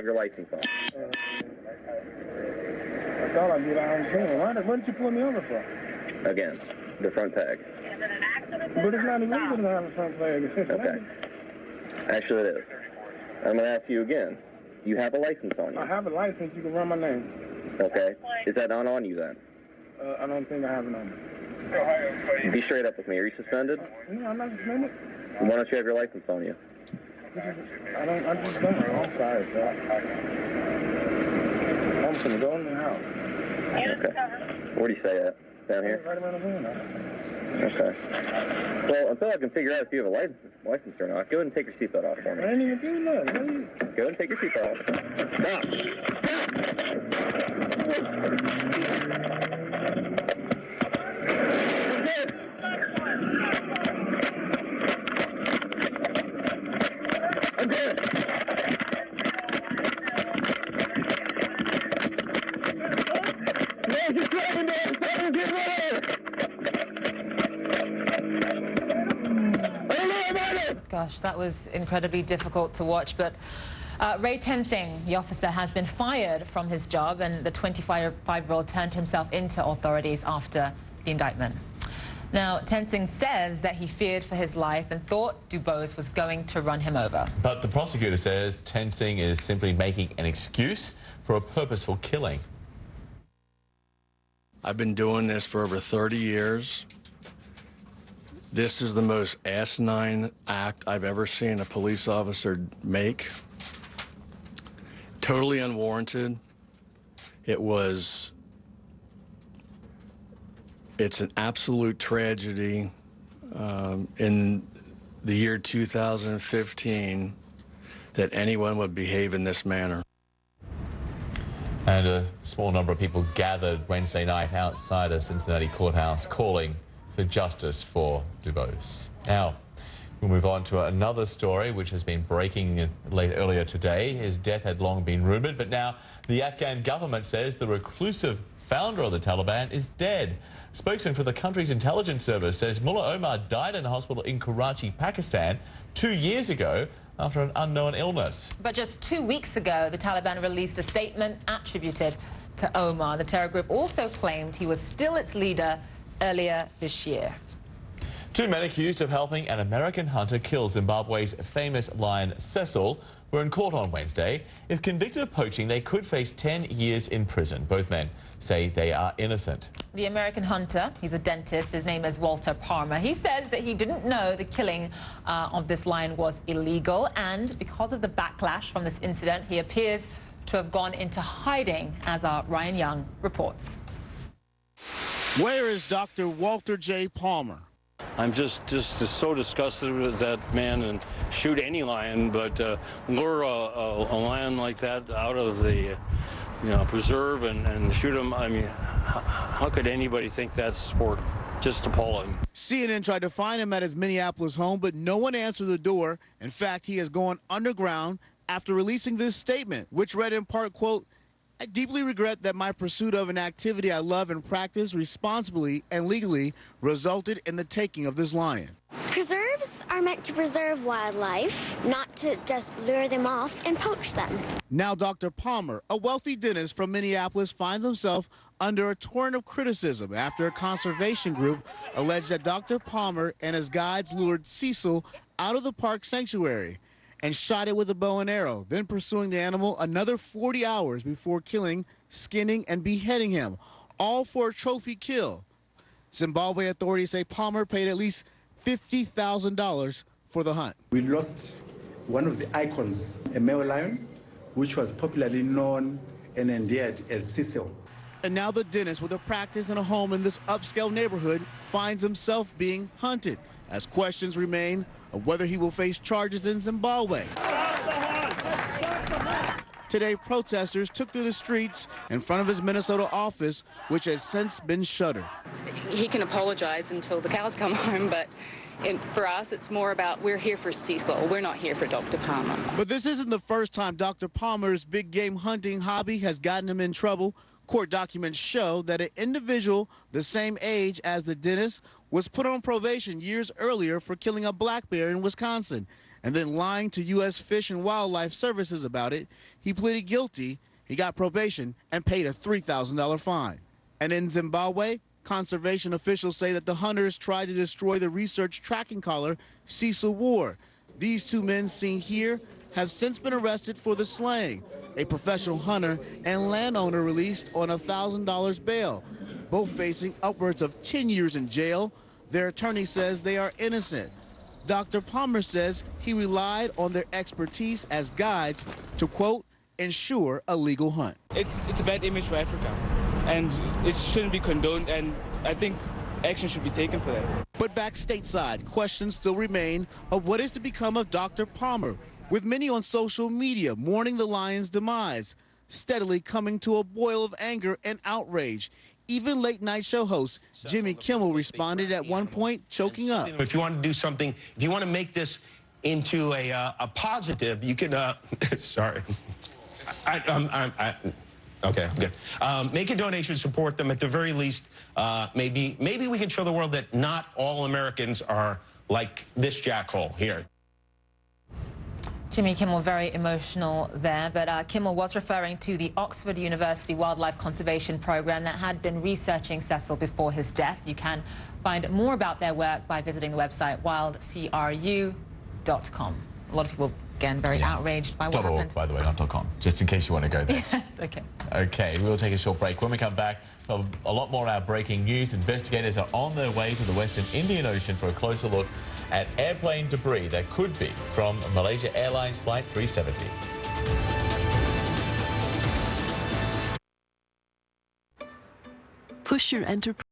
Your license on. That's all I did. I understand. Why didn't you pull me over for? Again, the front tag. But it's not illegal to have a front tag. Okay. Actually, it is. I'm going to ask you again. You have a license on you? I have a license. You can run my name. Okay. Is that not on you then? I don't think I have it on me. Be straight up with me. Are you suspended? No, I'm not suspended. Why don't you have your license on you? I just don't know. I'm sorry, sir. I'm going to go in the house. Okay. Where do you stay at? Down here? Right around the corner. Okay. Well, until I can figure out if you have a license or not, go ahead and take your seatbelt off for me. I didn't even do that. Go ahead and take your seatbelt off. Stop. Gosh, that was incredibly difficult to watch, but Ray Tensing, the officer, has been fired from his job, and the 25-year-old turned himself into authorities after the indictment. Now, Tensing says that he feared for his life and thought Dubose was going to run him over. But the prosecutor says Tensing is simply making an excuse for a purposeful killing. I've been doing this for over 30 years. This is the most asinine act I've ever seen a police officer make. Totally unwarranted. It's an absolute tragedy in the year 2015 that anyone would behave in this manner. And a small number of people gathered Wednesday night outside a Cincinnati courthouse calling for justice for Dubose. Now, we'll move on to another story which has been breaking earlier today. His death had long been rumored, but now the Afghan government says the reclusive founder of the Taliban is dead. Spokesman for the country's intelligence service says Mullah Omar died in a hospital in Karachi, Pakistan, 2 years ago after an unknown illness. But just 2 weeks ago, the Taliban released a statement attributed to Omar. The terror group also claimed he was still its leader earlier this year. Two men accused of helping an American hunter kill Zimbabwe's famous lion Cecil were in court on Wednesday. If convicted of poaching, they could face 10 years in prison. Both men say they are innocent. The American hunter, he's a dentist, his name is Walter Palmer. He says that he didn't know the killing of this lion was illegal, and because of the backlash from this incident, he appears to have gone into hiding, as our Ryan Young reports. Where is Dr. Walter J. Palmer? I'm just so disgusted with that man, and shoot any lion, but lure a lion like that out of the preserve and shoot him. I mean, how could anybody think that's sport? Just appalling. CNN tried to find him at his Minneapolis home, but no one answered the door. In fact, he has gone underground after releasing this statement, which read in part, quote, "I deeply regret that my pursuit of an activity I love and practice responsibly and legally resulted in the taking of this lion." Preserves are meant to preserve wildlife, not to just lure them off and poach them. Now Dr. Palmer, a wealthy dentist from Minneapolis, finds himself under a torrent of criticism after a conservation group alleged that Dr. Palmer and his guides lured Cecil out of the park sanctuary and shot it with a bow and arrow, then pursuing the animal another 40 hours before killing, skinning, and beheading him, all for a trophy kill. Zimbabwe authorities say Palmer paid at least $50,000 for the hunt. We lost one of the icons, a male lion, which was popularly known and endeared as Cecil. And now the dentist, with a practice and a home in this upscale neighborhood, finds himself being hunted, as questions remain of whether he will face charges in Zimbabwe. Today, protesters took to the streets in front of his Minnesota office, which has since been shuttered. He can apologize until the cows come home, but for us, it's more about we're here for Cecil. We're not here for Dr. Palmer. But this isn't the first time Dr. Palmer's big game hunting hobby has gotten him in trouble. Court documents show that an individual the same age as the dentist was put on probation years earlier for killing a black bear in Wisconsin. and then lying to U.S. Fish and Wildlife Services about it, he pleaded guilty, he got probation, and paid a $3,000 fine. And in Zimbabwe, conservation officials say that the hunters tried to destroy the research tracking collar Cecil wore. These two men seen here have since been arrested for the slaying. A professional hunter and landowner released on $1,000 bail, both facing upwards of 10 years in jail. Their attorney says they are innocent. Dr. Palmer says he relied on their expertise as guides to, quote, ensure a legal hunt. It's a bad image for Africa, and it shouldn't be condoned, and I think action should be taken for that. But back stateside, questions still remain of what is to become of Dr. Palmer, with many on social media mourning the lion's demise, steadily coming to a boil of anger and outrage. Even late-night show host Jimmy Kimmel responded at one point, choking up. If you want to do something, if you want to make this into a positive, you can, sorry. Okay, I'm good. Make a donation, support them. At the very least, maybe we can show the world that not all Americans are like this jackhole here. Jimmy Kimmel, very emotional there, but Kimmel was referring to the Oxford University Wildlife Conservation Program that had been researching Cecil before his death. You can find more about their work by visiting the website wildcru.com. A lot of people, again, very outraged by what happened. .org, by the way, not .com, just in case you want to go there. Yes, okay. Okay, we'll take a short break. When we come back, a lot more of our breaking news. Investigators are on their way to the Western Indian Ocean for a closer look at airplane debris that could be from Malaysia Airlines Flight 370. Push your enterprise.